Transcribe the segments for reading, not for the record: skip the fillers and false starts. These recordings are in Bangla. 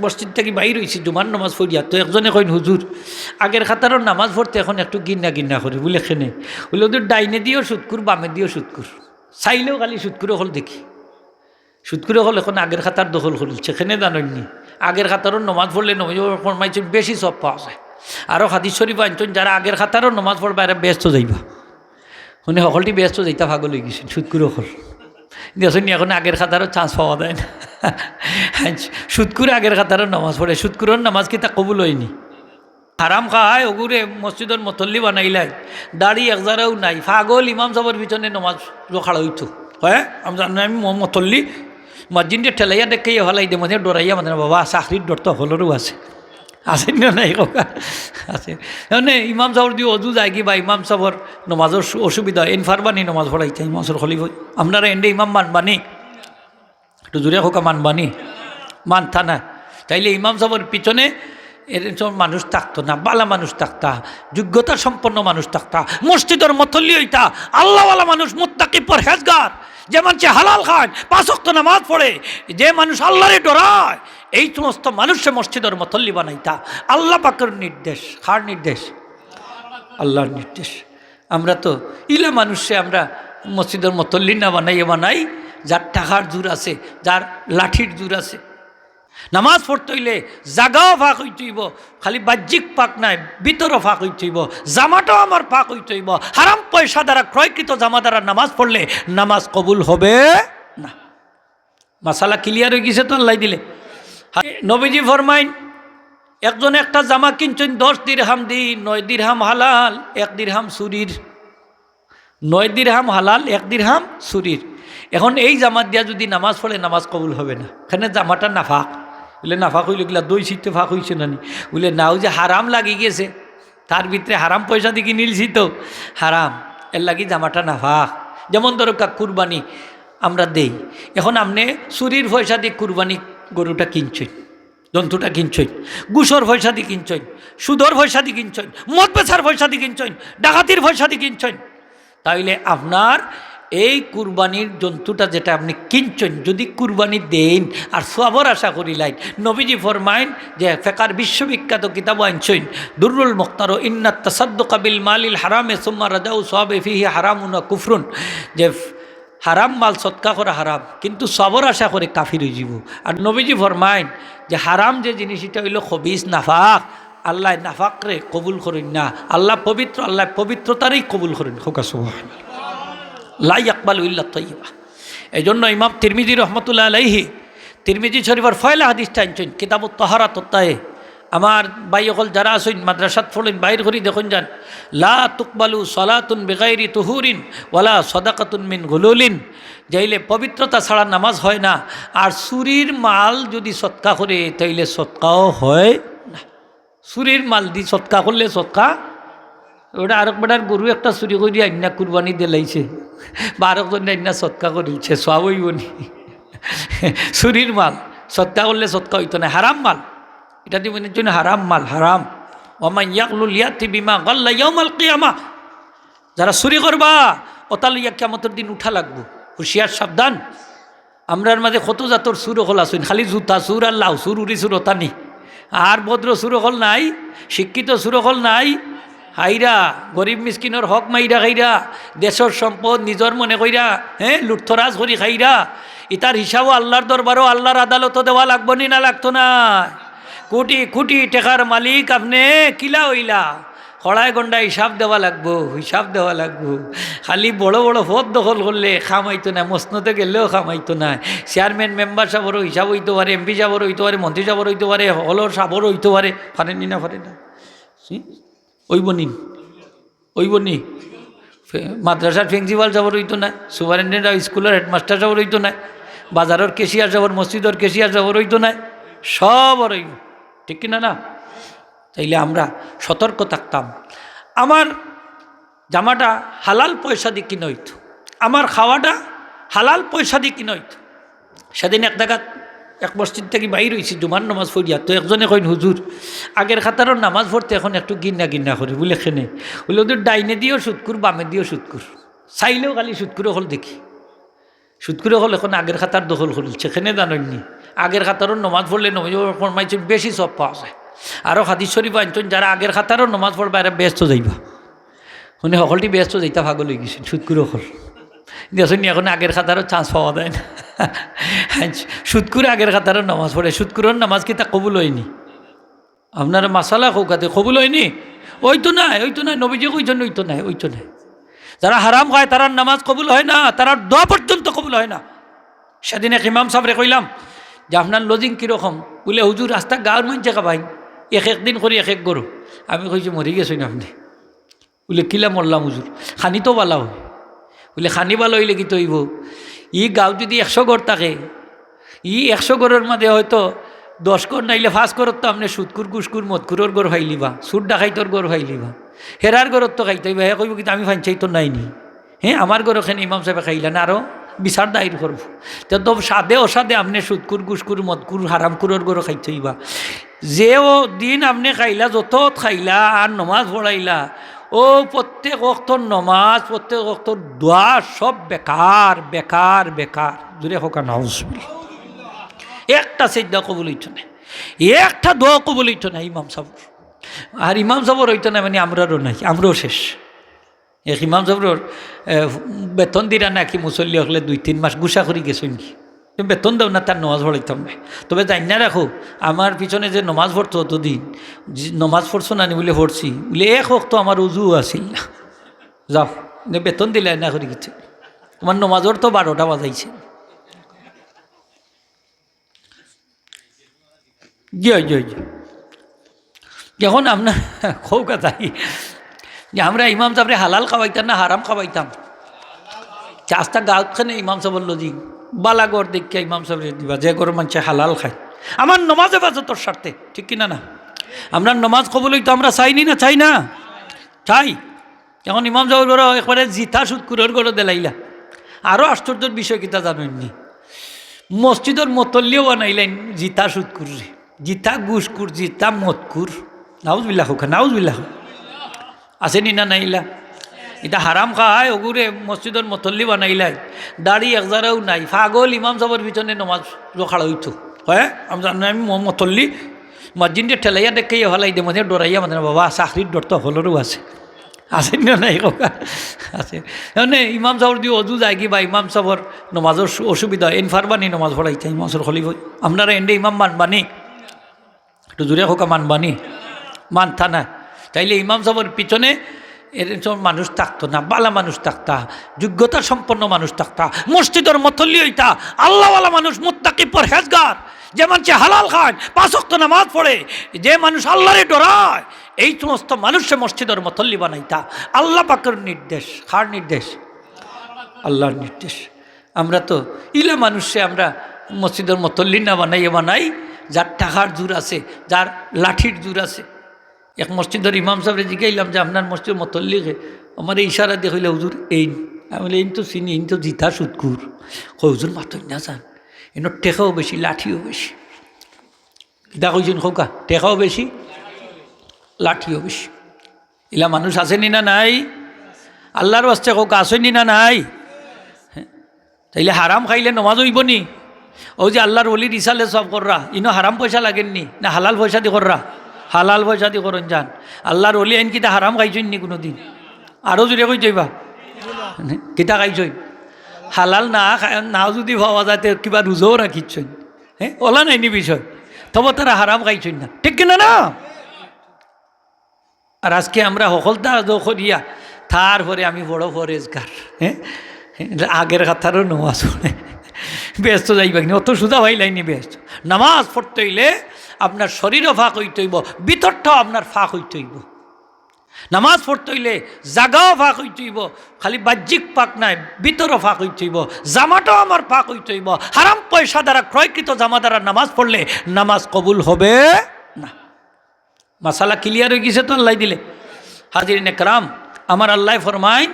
মসজিদ থেকে বাইর হয়েছি জুমার নামাজ পড়িয়া, তো একজনে কইন হুজুর আগের খাতারও নামাজ পড়তে এখন একটু গিন্না গিন্না করে বলে খেনে বলে ওদের ডাইনে দিয়েও সুৎকুর বামে দিয়েও সুৎকুর, চাইলেও খালি সুৎকুরে হল দেখি সুৎকুরে হল এখন আগের খাতার দখল করিল সেখানে জানেননি আগের খাতারও নমাজ পড়লে নমাজ ফরমাইছেন বেশি সব পাওয়া যায়। আরও হাদিস শরীফ আনছেন যারা আগের খাতারও নমাজ পড়বা এরা ব্যস্ত যাইবা, মানে সকলটি ব্যস্ত যাইতা ভাগল হয়ে গেছেন সুৎকুরে হল দেখুন এখন আগের খাতারও চান্স পাওয়া যায় না। সুৎকুরে আগের খাতারও নামাজ পড়ে, সুৎকুরের নামাজ কি তা কবুল হয়নি। হারাম খাওয়ায় ওগুরে মসজিদের মতল্লি বানাইলাই, দাড়ি একজারাও নাই, পাগল ইমাম সাহেবের পিছনে নামাজ খাড়া হইতো। হ্যাঁ আমি মতল্লি মসজিদে ঠেলাইয়া দেখে হলাই দে মানে ডরাইয়া মানে বাবা চাকরির ডর তো হলেরও আছে আছে না নাই ককা আছে মানে ইমাম সাহর দিয়ে অজু যায় কি বা ইমাম সাহর নমাজের অসুবিধা এন ফারবানি নমাজ পড়াইতে ইমামসর খলিফ আপনারা এন্ডে ইমাম মানবানি একটু জোরে হোকা মানবানি মানতা না, তাইলে ইমাম সাহর পিছনে এরকম মানুষ থাকতো না, বালা মানুষ থাকতা, যোগ্যতা সম্পন্ন মানুষ থাকতা, মসজিদের মতল্লি হইতা, আল্লাহওয়ালা মানুষ মুত্তাকি পরহেজগার, যে মানুষ হালাল খায়, 5 ওয়াক্ত নামাজ পড়ে, যে মানুষ আল্লাহরে ডরায়, এই সমস্ত মানুষে মসজিদের মতল্লি বানাইতা। আল্লাহ পাকের নির্দেশ, কার নির্দেশ? আল্লাহর নির্দেশ। আমরা তো ইলা মানুষে আমরা মসজিদের মতল্লি না বানাই যার টাকার জোর আছে, যার লাঠির জোর আছে। নামাজ পড়তে হইলে জাগাও ফাঁক হইতে হইব, খালি বাহ্যিক পাক নাই ভিতরও ফাঁক হইতে হইব, জামাটাও আমার ফাঁক হইতে হইব। হারাম পয়সা দ্বারা ক্রয়কৃত জামা দ্বারা নামাজ পড়লে নামাজ কবুল হবে না। মাসালা ক্লিয়ার হয়ে গেছে তো আল্লাহ দিলে। নবীজি ফরমাইন একজনে একটা জামা কিনছেন 10 দিরহাম দি, 9 দিরহাম হালাল 1 দিরহাম চুরির, 9 দিরহাম হালাল 1 দিরহাম চুরির। এখন এই জামা দিয়া যদি নামাজ পড়ে নামাজ কবুল হবে না, এখানে জামাটা নাফাক। বলে নাফাক হইলে গেলা দই শীতে ফাঁক হয়েছে না নি? বলে নাও যে হারাম লাগি গেছে, তার ভিতরে হারাম পয়সা দিয়ে কিনিলছি তো হারাম, এর লাগি জামাটা নাফাক। যেমন ধরো কুরবানি আমরা দেই, এখন আপনি চুরির পয়সা দিয়ে কুরবানি গরুটা কিনছেন, জন্তুটা কিনছেন, গুসর পয়সা দিয়ে কিনছেন, সুদর পয়সা দিয়ে কিনছেন, মদ বেচার পয়সা দিয়ে কিনছেন, ডাকাতির পয়সা দিয়ে কিনছেন, তাইলে আপনার এই কুরবানির জন্তুটা যেটা আপনি কিনছেন যদি কুরবানি দেন আর সবর আশা করিলেন, নবীজি ফরমাইন যে ফেকার বিশ্ববিখ্যাত কিতাব আনছেন দুরুল মুখতার ইন্নাত তাসাদ্দুকা বিল মালিল হারামে সুম্মা রাজাউ সাবে ফিহি হারামুন ওয়া কুফরুন, যে হারাম মাল সৎকা করা হারাম কিন্তু সবর আশা করে কাফির হয়ে যাব। আর নবীজি ফরমাইন যে হারাম যে জিনিস এটা হইল খবিস নাফাক, আল্লাহ নাফাকরে কবুল করেন না, আল্লাহ পবিত্র, আল্লাহ পবিত্রতারই কবুল করেন। হোকা সুবহানাল্লাহ, লা ইয়াকবালু ইল্লা তাইয়্যিবা। এই জন্য ইমাম তিরমিজি রহমতুল্লাহ আলাইহি তিরমিজি শরীফের ফয়লা হাদিসটা আনছেন কিতাবুত তাহারাত তায়ে। আমার ভাইসকল যারা আছেন মাদ্রাসাত পড়েন বাইর করি দেখুন যান, লা তুকবালু সালাতুন বিগাইরি তুহুরিন ওয়ালা সাদাকাতুন মিন গুলুলিন, যাইলে পবিত্রতা ছাড়া নামাজ হয় না। আর চুরির মাল যদি সৎকা করে তাইলে সৎকাও হয় না। চুরির মাল দি সৎকা করলে সৎকা, ওটা আরেক বেটার গরু একটা চুরি করে আইনা কুরবানি দিলাইছে বা আরেকজন আইনা সৎকা করিলছে, সব হইব নি? চুরির মাল সৎকা করলে সৎকা হইতো না, হারাম মাল এটা দিবেনের জন্য হারাম মাল হারাম। ওমা ইয়াকলুল ইয়াতি বিমা গাল্লা ইয়াউমাল কিয়ামা, যারা চুরি করবা ওতালিয়া কিয়ামতের দিন উঠা লাগবো, হুঁশিয়ার সাবধান। আমরার মাঝে কত জাতর সুর হল আসুন, খালি জুতা সুর আর লাউ সুর উড়ি সুর ওতানি, আর ভদ্র সুর হল নাই, শিক্ষিত সুর হল নাই, হাইরা গরিব মিসকিনের হক মাইরা খাইরা, দেশের সম্পদ নিজর মনে কইরা লুঠতরাজ করি খাইরা, ইতার হিসাবও আল্লাহর দরবারও আল্লাহর আদালতও দেওয়া লাগবো নি না লাগতো না? কোটি কোটি টাকার মালিক আপনি কিলা হইলা, খড়ায় গন্ডা হিসাব দেওয়া লাগবো, হিসাব দেওয়া লাগবো। খালি বড় বড় পদ দখল করলে খামাইতো না, মসনতে গেলেও খামাইতো না। চেয়ারম্যান মেম্বার সাহেবেরও হিসাব হইতে পারে, এমপি সাহেবেরও হইতে পারে, মন্ত্রী সাহেবের হইতে পারে, হলর সাহেবেরও হইতে পারে, পারেনি না পারে না? ওইব নি মাদ্রাসার প্রিন্সিপাল যাবার হইতো না, সুপারিনটেন্ডেন্ট স্কুলের হেডমাস্টার যাবার হইতো না, বাজারের কেশিয়ার যাবার, মসজিদের কেশিয়ার যাবার হইতো না, সব হইব, ঠিক কিনা না? তাইলে আমরা সতর্ক থাকতাম। আমার জামাটা হালাল পয়সা দিয়ে কিনে হইতো, আমার খাওয়াটা হালাল পয়সা দিয়ে কিনে হইতো। সেদিন এক মসজিদ থেকে বাইর হয়েছি জুমার নামাজ পড়িয়া, তো একজনে কইন হুজুর আগের খাতারও নামাজ পড়তে এখন একটু গিন্না গিন্না করে বলে খেনে বলে ওদের ডাইনে দিয়েও সুৎকুর বামে দিয়েও সুৎকুর, চাইলেও খালি সুৎকুরে হল দেখি সুৎকুরে হল এখন আগের খাতার দখল করিল সেখানে জানেননি আগের খাতারও নমাজ পড়লে নবী ফরমাইছেন বেশি সব পাওয়া যায়। আরও হাদিস শরীফ আনছেন যারা আগের খাতারও নমাজ পড়বে আর ব্যস্ত যাইবা, শুনে সকলটি ব্যস্ত যাইতা ভাগল হয়ে গেছেন সুৎকুর সকল দেখুন এখন আগের খাতারও চান্স পাওয়া যায় না। সুৎকুর আগের খাতারও নামাজ পড়ে, সুৎকুরের নামাজ কি তা কবুল হয়নি? আপনারা মাসালা কৌকাতে কবুল হয়নি? ওই তো নাই নবীজি কইছেন ওই তো নাই। যারা হারাম খায় তার নামাজ কবুল হয় না, তারা দোয়া পর্যন্ত কবুল হয় না। সেদিন এক ইমাম সাহেবরে কইলাম যে আপনার লজিং কীরকম? বলে হুজুর রাস্তা গাঁর মঞ্চে খাবাই একদিন করে এক গরু। আমি কইছি মরি গেছেন আপনি। বলে কিলা মরলাম হুজুর? খানি তো বালা হয়। বলে খানি বালা হইলে কি তৈব? ই গাঁও যদি 100 ঘর থাকে, 100 ঘরের মাঝে হয়তো 10 ঘর নাইলে 5 ঘরত তো আপনি সুৎকুর গুসকুর মদকুরের ঘর ফাইলিবা, সুদ ডাকাইতর ঘর ফাইলিবা, হেরার ঘরত তো খাইতে হইবা। হে কইব কিন্তু আমি ফাইনচাই তো নাইনি, হ্যাঁ আমার ঘর ওখানে ইমাম সাহেব খাইলা না, আরও বিচার দায়ের করবো। তো সাদে অসাদে আপনি সুৎকুর গুসকুর মদকুর হারামকুরের ঘর খাইতে হইবা। যে ও দিন আপনি খাইলা, যত খাইলা আর নমাজ পড়াইলা, ও প্রত্যেক অক্তর নমাজ, প্রত্যেক অক্তর দোয়া সব বেকার বেকার বেকার। জুড়ে হোকা নাউজুবিল্লাহ। একটা সেজদা কবুল হইতো না, একটা দোয়া কবুল হইতো না ইমাম সাহেব। আর ইমাম সাহেবর হইতো না মানে আমরারও নাই, আমরাও শেষ। এক ইমাম সাহেবর বেতন দিরা নাকি মুসল্লি হলে 2-3 মাস গুসা করে গেছেন কি বেতন দেও না, তার নমাজ পড়াইতাম না। তবে জানি না রাখো আমার পিছনে যে নমাজ পড়তো অতদিন, নমাজ পড়ছো না বলে পড়ছি বলে এক তো আমার উজু আসিল না, যাও বেতন দিলে না করে গেছে। তোমার নমাজর তো 12টা বাজাইছে। জয় যখন আপনার খৌ কথাই যে আমরা ইমাম সাহেবরে হালাল খাওয়াইতাম না হারাম খাওয়াইতাম। চাষটা গাঁতখানে ইমাম সাহেব বললো জি বালাগড় দেখিয়া ইমাম সাহেবরে দিবা, যে গরম মানুষে হালাল খায়। আমার নমাজে বাজে তোর স্বার্থে, ঠিক কিনা না? আমরা নমাজ কবুল হইতো আমরা চাইনি না, চাই না চাই। এখন ইমাম সাহেব গড় একবারে জিতা সুৎকুরের গড় দেলাইলা। আরও আশ্চর্যের বিষয় কিতা জানেননি, মসজিদের মতল্লিও বানাইলেন জিতা সুৎকুর, জিতা গুসকুর, জিতা মদকুর। নাউজবিল্লাহ হোক, নাউজবিল্লাহ আসেনি না নাইলা? এটা হারাম খায় ওগুরে মসজিদের মতল্লি বানাইলাই, দাড়ি একজারাও নাই, পাগল ইমাম সাহেবের পিছনে নমাজ রখাড়া হইতো। হ্যাঁ আমি মতল্লি মসজিদে ঠেলাইয়া দেখে হলাই দে মধ্যে ডরাইয়া মানে বাবা চাকরির ডর তো হলেরও আছে না নাই কাকা আছে। মানে ইমাম সাহেব দিয়ে অজু যায় কি বা ইমাম সাহেবর নমাজের অসুবিধা এন ফারবানি নমাজ পড়াইতে ইমাম সাহেব খলিফ আপনারা এন্ডে ইমাম মানবানি, একটু জোরে হোকা মানবানি, মানতা না। তাইলে ইমাম সাহেবের পিছনে এরকম মানুষ থাকতো না, বালা মানুষ থাকতা, যোগ্যতা সম্পন্ন মানুষ থাকতা, মসজিদের মতল্লি হইতা, আল্লাহওয়ালা মানুষ, মুত্তাকি পরহেজগার, যে মানুষ হালাল খায়, 5 ওয়াক্ত নামাজ পড়ে, যে মানুষ আল্লাহরে ডরায়, এই সমস্ত মানুষে মসজিদের মতল্লি বানাইতা। আল্লাহ পাকের নির্দেশ, কার নির্দেশ? আল্লাহর নির্দেশ। আমরা তো ইলা মানুষে আমরা মসজিদের মতল্লি না বানাই যার টাকার জোর আছে, যার লাঠির জোর আছে। এক মসজিদের ইমাম সাহেবরে জিজ্ঞাইলাম যে আপনার মসজিদ মতল্লিকে, আমার এই ইশারা দিয়ে হইলে হুজুর এই, আমি বলি এই তো চিনি, এই তো জিতা সুৎকুর। হুজুর মাতই না যান, এর টেকাও বেশি লাঠিও বেশি। কিতা কইছেন খোকা? টেকাও বেশি লাঠিও বেশি। এলা মানুষ আসেনি না নাই? আল্লাহর বাস্তে খোকা আসেনি না নাই? তাইলে হারাম খাইলে নমাজ হইব নি? ও যে আল্লাহর ওলির ইসালে সব কররা, ইনো হারাম পয়সা লাগেননি না হালাল পয়সা দিয়ে কররা? হালাল পয়সা দিয়ে করুন যান। আল্লাহর ওলি আইন কিতা হারাম খাইছেন নি কোনো দিন? আরও জুড়ে কই যাইবা কিতা খাইছই? হালাল না যদি ভাবা যায় কিবা রোজাও রাখিছই, হ্যাঁ ওলা নাইনি বিষয়, তবে তারা হারাম খাইছই না, ঠিক কিনা না? আর আজকে আমরা সকলতা করিয়া তারপরে আমি বড় পরেজগার, হ্যাঁ আগের কথারও নমাজ পড়ে ব্যস্ত যাইবা কিনা, অত সুদা ভাইলাইনি ব্যস্ত। নামাজ পড়তে হইলে আপনার শরীরও ফাঁক হইতে হইব, ভিতরটাও আপনার ফাঁক হইতে হইব। নামাজ পড়তে হইলে জাগাও ফাঁক হইতে হইব, খালি বাহ্যিক পাক নাই, ভিতরও ফাঁক হইতে হইব, জামাটাও আমার ফাঁক হইতে হইব। হারাম পয়সা দ্বারা ক্রয়কৃত জামা দ্বারা নামাজ পড়লে নামাজ কবুল হবে না। মাসালা ক্লিয়ার হয়ে গেছে তো আল্লাহ দিলে? হাজিরিন একরাম, আমার আল্লাহ ফরমাইন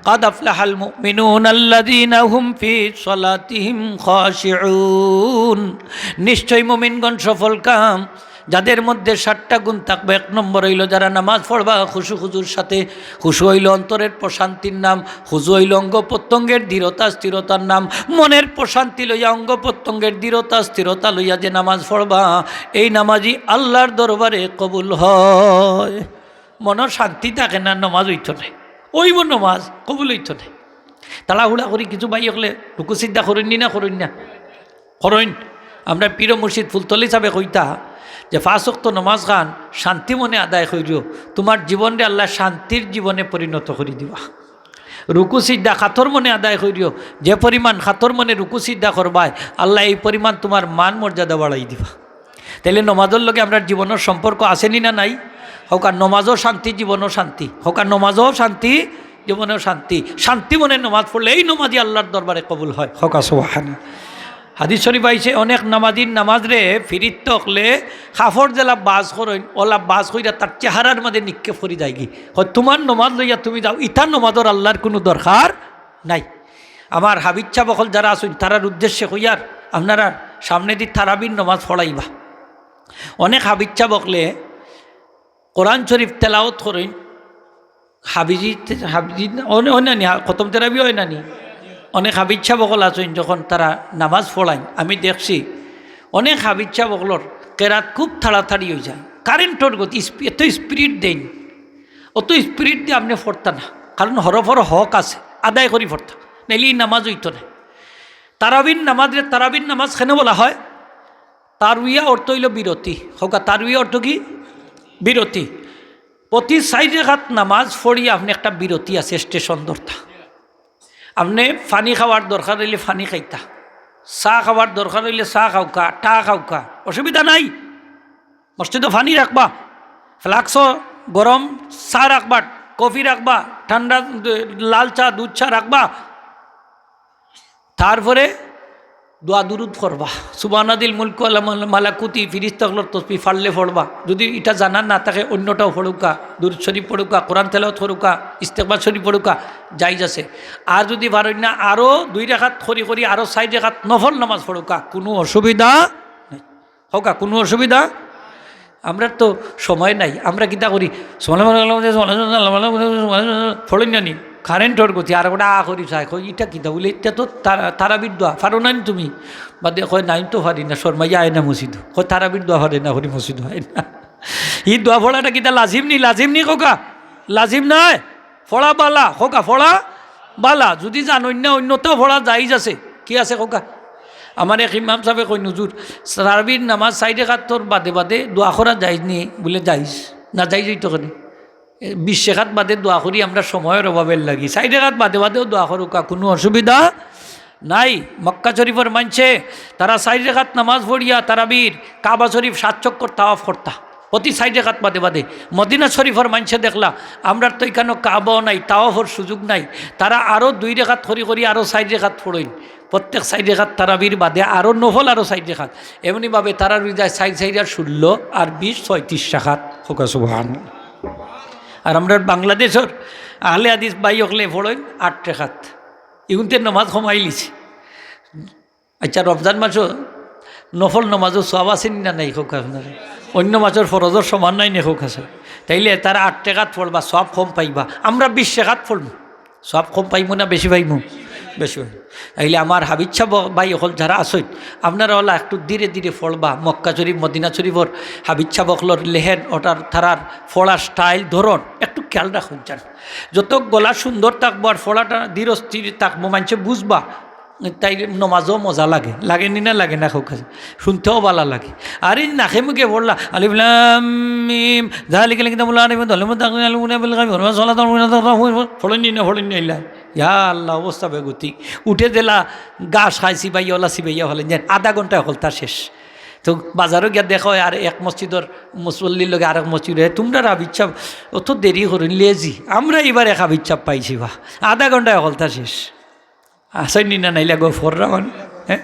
কাদ আফলাহাল মুমিনুন আল্লাযীনা হুম ফি সালাতিহিম খাশিউন, নিশ্চয় মুমিনগণ সফল কাম যাদের মধ্যে 7টা গুণ থাকবে। 1 নম্বর হইল যারা নামাজ পড়বা খুশু খুজুর সাথে। খুশু হইল অন্তরের প্রশান্তির নাম, খুজু হইল অঙ্গ প্রত্যঙ্গের দৃঢ়তা স্থিরতার নাম। মনের প্রশান্তি লইয়া অঙ্গ প্রত্যঙ্গের দৃঢ়তা স্থিরতা লইয়া যে নামাজ পড়বা, এই নামাজই আল্লাহর দরবারে কবুল হয়। মনের শান্তি থাকে না, নামাজ হইত না, ওইব নামাজ কবুল হইত না। তাড়াহুড়া করি কিছু ভাই হলে রুকু সিদ্ধা করেননি না করেন না করেন। আমরা পীর মুর্শিদ ফুলতলি সাহেবে কইতা যে 5 ওয়াক্ত নমাজ খান শান্তি মনে আদায় করিও, তোমার জীবনে আল্লাহ শান্তির জীবনে পরিণত করে দিবা। রুকু সিদ্ধা খাতর মনে আদায় করিও, যে পরিমাণ খাতর মনে রুকু সিদ্ধা করবায় আল্লাহ এই পরিমাণ তোমার মান মর্যাদা বাড়াই দিবা। তাইলে নমাজের লগে আমরা জীবনের সম্পর্ক আসেনি না নাই? হোক আর নমাজও শান্তি জীবনও শান্তি, হোক আর নমাজও শান্তি জীবনেও শান্তি। শান্তি মনে নমাজ পড়লে এই নমাজই আল্লাহর দরবারে কবুল হয়। হোক সুবহানাল্লাহ। হাদিস শরীফ আইছে অনেক নামাজির নামাজ রে ফিরিত তকলে কাফর জেলা বাজ করেন ওলা বাজ কইরা তার চেহারার মধ্যে নিক্ষেপ করি যায় কি, হয় তোমার নমাজ লইয়া তুমি যাও, ইতার নমাজর আল্লাহর কোনো দরকার নাই। আমার হাবিচ্ছা বকল যারা আসুন তারার উদ্দেশ্যে কইয়ার আপনারা সামনে দিয়ে তারাবির নমাজ পড়াইবা। অনেক হাবিচ্ছা বকলে কোরআন শরীফ তেলাওত করেন, হাবিজি অনানি খতম তেরাবি হয় নানি। অনেক হাবিচ্ছা বকল আছেন যখন তারা নামাজ পড়ায় আমি দেখছি অনেক হাবিচ্ছা বকলর কেরাত খুব তাড়াতাড়ি হয়ে যায়। কারেন্টর গতি এত স্পিরিট দেন, অত স্পিরিট দিয়ে আপনি ফরতা না, কারণ হরফর হক আছে আদায় করি ফরতা, নাইলে এই নামাজ হইতো না। তারাবির নামাজ কেন বলা হয়? তারউইয়া অর্থ হইল বিরতি। হোকা তারউইয়া অর্থ কি? বিরতি। প্রতি 4 রাকাত নামাজ পড়িয়া আপনি একটা বিরতি আছে, স্টেশন ধরতা। আপনি পানি খাওয়ার দরকার হইলে পানি খাইতা, চাহ খাওয়ার দরকার হইলে চাহ খাওকা, টা খাওকা, অসুবিধা নাই। মসজিদে পানি রাখবা, ফ্লাক্স গরম চা রাখবা, কফি রাখবা, ঠান্ডা লাল চা দুধ চা রাখবা। তারপরে দোয়া দুরুদ করবা, সুবহানাদিল মুলক মালাকুতি ফিরিস্তাগলর তসবিহ ফাড়লে পড়বা। যদি এটা জানার না থাকে অন্যটাও পড়ুকা, দুরুদ শরীফ পড়ুকা, কোরআন তেলাওয়াত করুকা, ইস্তেগফার শরীফ পড়ুকা, জায়েজ আছে। আর যদি পারেন না আরও 2 রাকাত করি আরও 4 রাকাত নফল নামাজ পড়ুকা, কোনো অসুবিধা নেই। হোকা কোনো অসুবিধা। আমরা তো সময় নাই, আমরা কিতা করি ফড়েন জানি কারেন্টর গতি আর গোটা করি চাই ইটা কিতা বলে ইটা তো তারাবির দোয়া ফারো নাই তুমি বা দে কয় নাই তো পারি না শর্মাইয়া আয় না মসজিদ, কয় তারাবির দোয়া পারে না করি মসজিদ হয় না। ই দোয়া ফোড়াটা কিতা লাজিম নি কোকা লাজিম নাই, ফোড়া বালা কোকা ফোড়া বালা। যদি জানো না অন্যতাও ফোড়া জাইজ আছে, কি আছে কোকা? আমার এক ইমাম সাহেব কই নুজুর তারাবির নামাজ 4 রাকাত বাদে দোয়া করা যাইজ নি বলে যাইজ না, যাইজ হইতো কেন? 20 রাকাত বাদে দোয়া করি আমরা সময়ের অভাবের লাগি, 4 রাকাত বাদেও দোয়া করুকা, কোনো অসুবিধা নাই। মক্কা শরীফের মানছে তারা 4 রাকাত নামাজ পড়িয়া তারাবির কাবা শরীফ 7 চক্কর তাওয়াফ করতা প্রতি 4 রাকাত বাদে। মদিনা শরীফের মানছে দেখলা আমরা তো এখানে কাবাও নাই, তাওয়াফের সুযোগ নাই, তারা আরও 2 রাকাত করি আরও 4 রাকাত পড়েন। প্রত্যেক 4 রাকাত তারাবির বাদে আরও নফল আরও 4 রাকাত, এমনিভাবে তারা যায় 4 আর 16 আর 20 36 রাকাত। হোক সুবহানাল্লাহ। আর আমরা বাংলাদেশের আহলে হাদিস ভাই হকলে পড়েন 8 রাকাত, ইগুনতে নমাজ কমাই লিছে। আচ্ছা রমজান মাসও নফল নমাজও সব আছেন না নাই? হোক আপনারা অন্য মাসের ফরজর সমান নাই নে হোক আছে, তাইলে তারা 8 রাকাত পড়বা সব কম পাইবা। আমরা 20 রাকাত পড়ব, সব কম পাইমু না বেশি পাইমু? বেশি পাইব। তাইলে আমার হাবিচ্ছা ভাই হল যারা আসেন আপনারা ওলা একটু ধীরে ধীরে ফলবা। মক্কা শরীফ মদিনা শরীফর হাবিচ্ছা বকলর লেহেন ওটার তারার ফোড়ার স্টাইল ধরন একটু খেয়াল রাখুন চান। যত গলা সুন্দর থাকবো আর ফোড়াটা ধীর স্থির থাকবো মানুষে বুঝবা, তাই নমাজও মজা লাগে নি না লাগে না? হোক শুনতেও ভালো লাগে। আর এই নাকে মুখে পড়লা আলিফ লাম মিম যালিকাল কিতাবুল আলিম ফড়েন নি না ইয়া আল্লাহ অবস্থা বেগতি উঠে দিলা গাছ খাইছি বাইয়া ওলা সিবাইয়া হলেন যেন আধা ঘন্টা হল তার শেষ। তো বাজারও গিয়া দেখো আর এক মসজিদর মুসল্লির লগে আরেক মসজিদে তোমরা হাবিচ্ছা অত দেরি করেন লেজি, আমরা এবার এক হাবিচ্ছা পাইছি বা আধা ঘন্টায় হল তার শেষ। আসেন না নাইলা গো ফররা মানে হ্যাঁ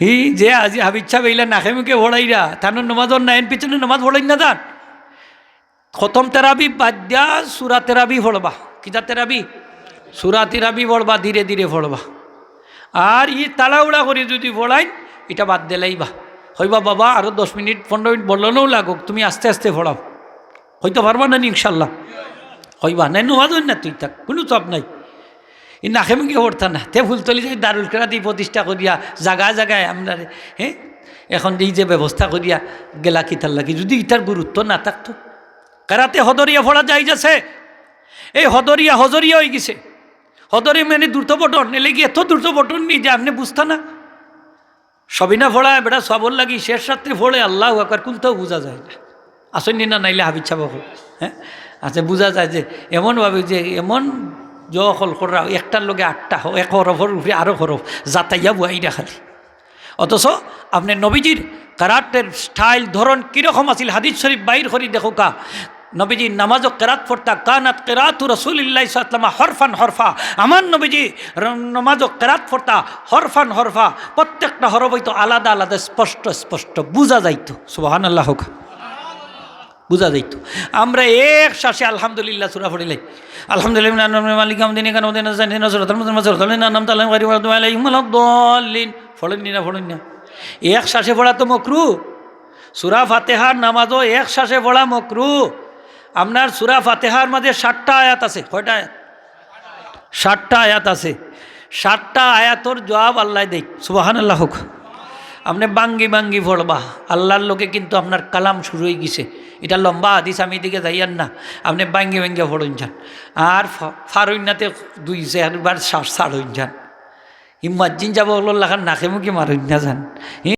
হি যে আজি হাবিচ্ছা বেইলা নাকে মুখে ভোড়াইরা তানোর নমাজর নাইন পিছনে নমাজ ভোড়াই না তান খতম তেরাবি বাদ দিয়া সুরা তেরাবি ভরবা। কিতা তেরাবি? সুরা তেরাবি ভরবা, ধীরে ধীরে ভরবা। আর ই তাড়াহুড়া করে যদি ভোড়াই এটা বাদ দিলেই বা হইবা বাবা আরও 10 মিনিট 15 মিনিট বললেও লাগুক, তুমি আস্তে আস্তে পড়াও, হয়তো পারবা না ইনশাল্লাহ, হইবা নাই নোয়াজ না, তুই থাক, কোনো চাপ নাই। এই নাখেমুখে পড়তা না, তে ফুলতলি যাই দারুল কেরাতি প্রতিষ্ঠা করিয়া জায়গায় জায়গায় আমরা হ্যাঁ এখন এই যে ব্যবস্থা করিয়া গেলা কিতার লাগি, যদি ইটার গুরুত্ব না থাকতো। কেরাতে হদরিয়া পড়া যাই যাচ্ছে, এই হদরিয়া হজরিয়া হয়ে গেছে। হদরি মানে দ্রুত বটন, এলে কি এত দ্রুত বটন নেই যে আপনি বুঝতা না। সবিনা ফোড়ায় বেটা সবর লাগি শেষ রাত্রে ফোড়ে আল্লাহ আকবার, কোনটাও বোঝা যায় না। আসেননি না নাইলে হাবিচ্ছা বাবু, হ্যাঁ আচ্ছা বোঝা যায় যে এমনভাবে যে এমন জল করা একটার লগে 8টা এক হরফর উপরে আরও হরফ যাতাইয়া বুয়াইরা খালি। অথচ আপনি নবীজির কারাটের স্টাইল ধরন কীরকম আছিল হাদিস শরীফ বাইর করি দেখো কা। নবীজি নামাজও কেরাত পড়তা, কানাত কেরাতু রাসূলিল্লাহি সাল্লাল্লাহু আলাইহি ওয়াসাল্লাম হরফান হরফা। আমার নবীজি নামাজও কেরাত পড়তা হরফান হরফা, প্রত্যেকটা হরফ হইতো আলাদা আলাদা, স্পষ্ট স্পষ্ট বুঝা যাইতো। সুবহানাল্লাহ হোক, বুঝা যাইত। আমরা এক শ্বাসে আলহামদুলিল্লাহ সূরা পড়িলাই, আলহামদুলিল্লাহ মালিক আমদিনী কান মদিনা জানিনা সূরাতুল মুজাম্মিল নাম তাআলা ওয়া রিওয়াতু আলাইহিম আলাদ-দাল্লিন। পড়েননি না পড়েন না, এক শ্বাসে পড়া তো মকরু। সূরা ফাতিহার নামাজও এক শ্বাসে পড়া মকরু। আপনার সূরা ফাতিহার মাঝে 60টা আয়াত আছে। কয়টা আয়াত? 60টা আয়াত আছে। 60টা আয়াতর জবাব আল্লাহ দেয়। সুবহানাল্লাহ হোক। আপনি বাঙ্গি বাঙ্গি পড়বা, আল্লাহর লোকে কিন্তু আপনার কালাম শুরু হয়ে গেছে। এটা লম্বা হাদিস, আমি দিকে যাইয়ান না, আপনি বাঙ্গি বাঙ্গি পড়ুন যান। আর ফারইনাতে 2-4 বার শ্বাস ছাড়ুন যান। হিম্মাজ্জিন যাব লাখান নাকে মুখে মারুন না যান।